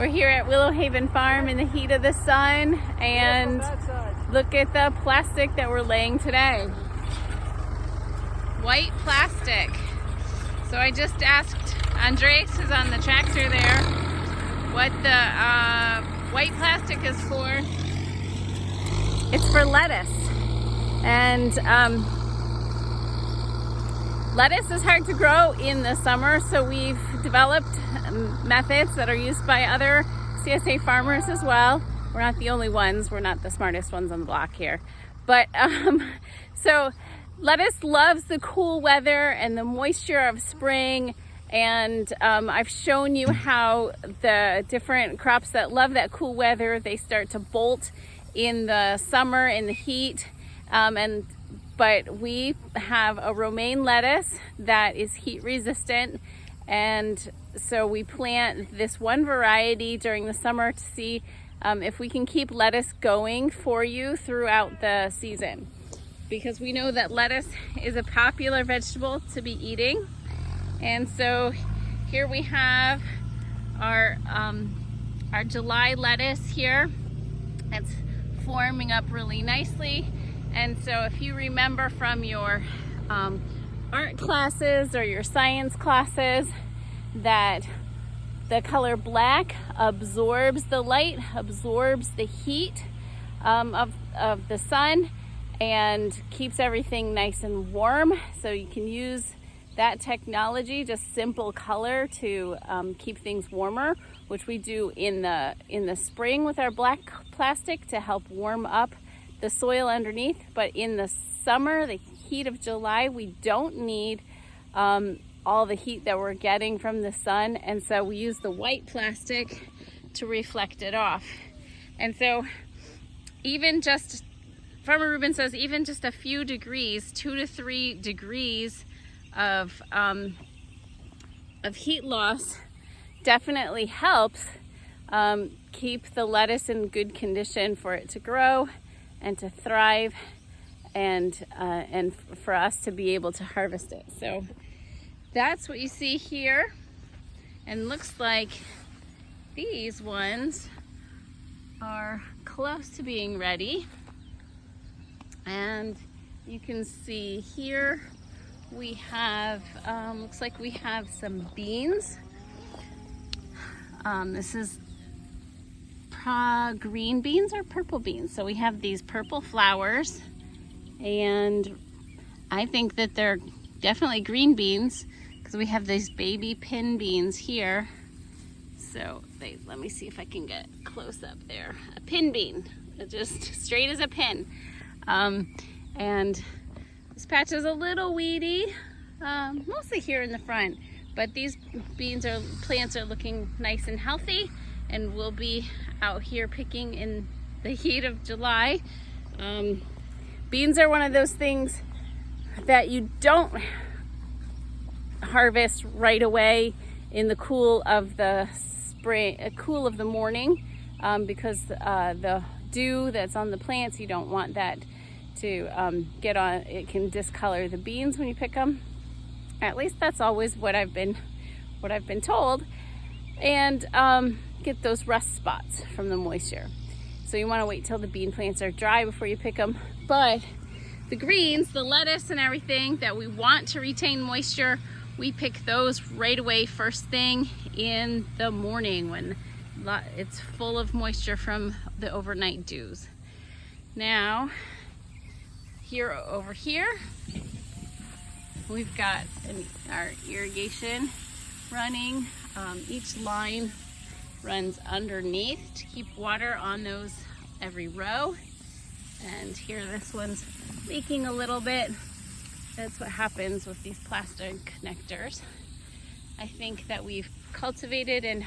We're here at Willow Haven Farm in the heat of the sun, and look at the plastic that we're laying today. White plastic. So I just asked Andres, who's on the tractor there, what the white plastic is for. It's for lettuce. And lettuce is hard to grow in the summer, so we've developed methods that are used by other CSA farmers as well. We're not the only ones. We're not the smartest ones on the block here. But so lettuce loves the cool weather and the moisture of spring. And I've shown you how the different crops that love that cool weather, they start to bolt in the summer in the heat. But we have a romaine lettuce that is heat resistant, and so we plant this one variety during the summer to see if we can keep lettuce going for you throughout the season, because we know that lettuce is a popular vegetable to be eating. And so here we have our July lettuce here. It's forming up really nicely. And so if you remember from your art classes or your science classes that the color black absorbs the light, absorbs the heat of the sun, and keeps everything nice and warm. So you can use that technology, just simple color, to keep things warmer, which we do in the spring with our black plastic to help warm up the soil underneath. But in the summer, the heat of July, we don't need all the heat that we're getting from the sun, and so we use the white plastic to reflect it off. And so even just, Farmer Ruben says, even just a few degrees, 2 to 3 degrees of heat loss definitely helps keep the lettuce in good condition for it to grow and to thrive, and for us to be able to harvest it. So that's what you see here, and looks like these ones are close to being ready. And you can see here we have, looks like we have some beans. This is green beans or purple beans. So we have these purple flowers, and I think that they're definitely green beans because we have these baby pin beans here. So let me see if I can get close up there. A pin bean, just straight as a pin. And this patch is a little weedy, mostly here in the front, but these plants are looking nice and healthy, and we'll be out here picking in the heat of July. Beans are one of those things that you don't harvest right away in the cool of the spring, cool of the morning, because the dew that's on the plants, you don't want that to get on. It can discolor the beans when you pick them. At least that's always what I've been told, and get those rust spots from the moisture. So you want to wait till the bean plants are dry before you pick them. But the greens, the lettuce and everything that we want to retain moisture, we pick those right away first thing in the morning when it's full of moisture from the overnight dews. Now, over here, we've got our irrigation running. Each line runs underneath to keep water on those every row. And here, this one's leaking a little bit. That's what happens with these plastic connectors. I think that we've cultivated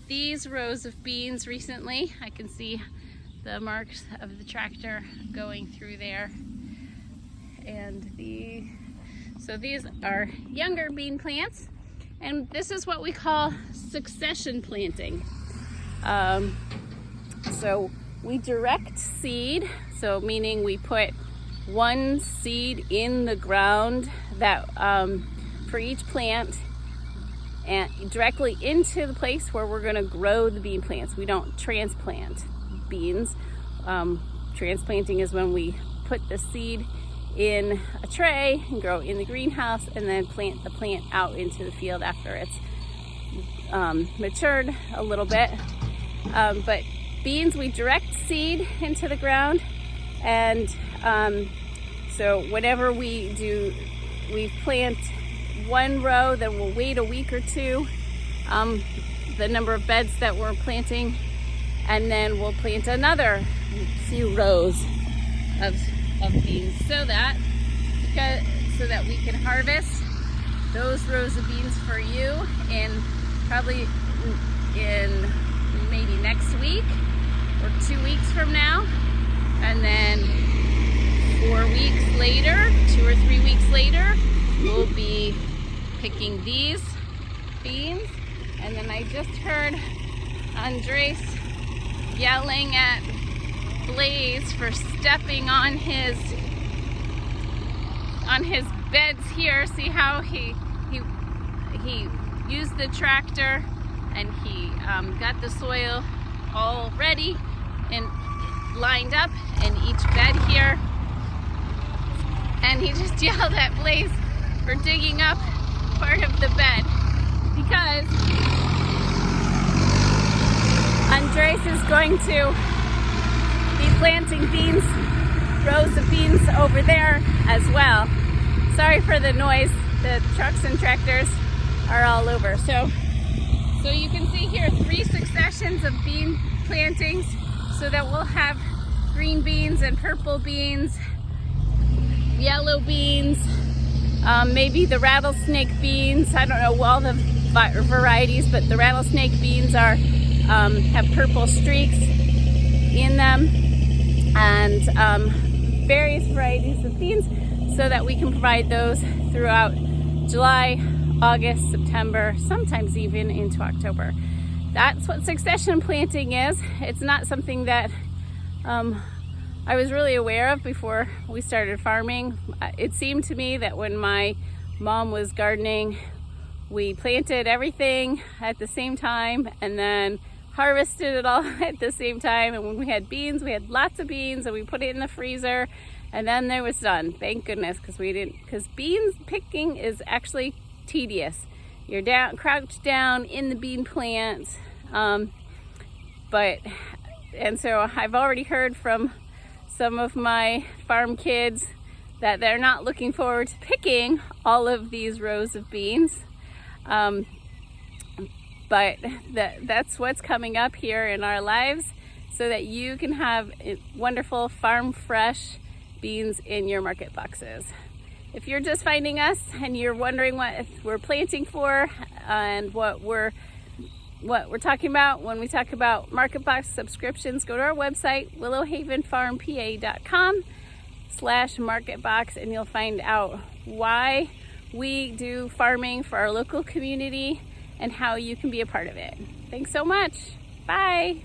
these rows of beans recently. I can see the marks of the tractor going through there. And so these are younger bean plants, and this is what we call succession planting. So we direct seed, so meaning we put one seed in the ground that for each plant, and directly into the place where we're going to grow the bean plants. We don't transplant beans. Transplanting is when we put the seed in a tray and grow in the greenhouse and then plant the plant out into the field after it's matured a little bit. But beans, we direct seed into the ground, and so whenever we plant one row, then we'll wait a week or two, the number of beds that we're planting, and then we'll plant another few rows of beans so that we can harvest those rows of beans for you probably in maybe next week or 2 weeks from now, and then 4 weeks later, 2 or 3 weeks later, we'll be picking these beans. And then I just heard Andres yelling at Blaise for stepping on his beds here. See how he used the tractor and he got the soil all ready and lined up in each bed here. And he just yelled at Blaise for digging up part of the bed because Andres is going to be planting beans, rows of beans over there as well. Sorry for the noise, the trucks and tractors are all over. So you can see here 3 successions of bean plantings so that we'll have green beans and purple beans, yellow beans, maybe the rattlesnake beans. I don't know all the varieties, but the rattlesnake beans have purple streaks in them, and various varieties of beans so that we can provide those throughout July, August, September, sometimes even into October. That's what succession planting is. It's not something that I was really aware of before we started farming. It seemed to me that when my mom was gardening, we planted everything at the same time and then harvested it all at the same time. And when we had beans, we had lots of beans and we put it in the freezer and then it was done. Thank goodness, because beans picking is actually tedious. You're crouched down in the bean plants. And so I've already heard from some of my farm kids that they're not looking forward to picking all of these rows of beans. But that's what's coming up here in our lives so that you can have wonderful farm fresh beans in your market boxes. If you're just finding us and you're wondering what we're planting for and what we're talking about when we talk about market box subscriptions, go to our website, willowhavenfarmpa.com/marketbox, and you'll find out why we do farming for our local community and how you can be a part of it. Thanks so much. Bye.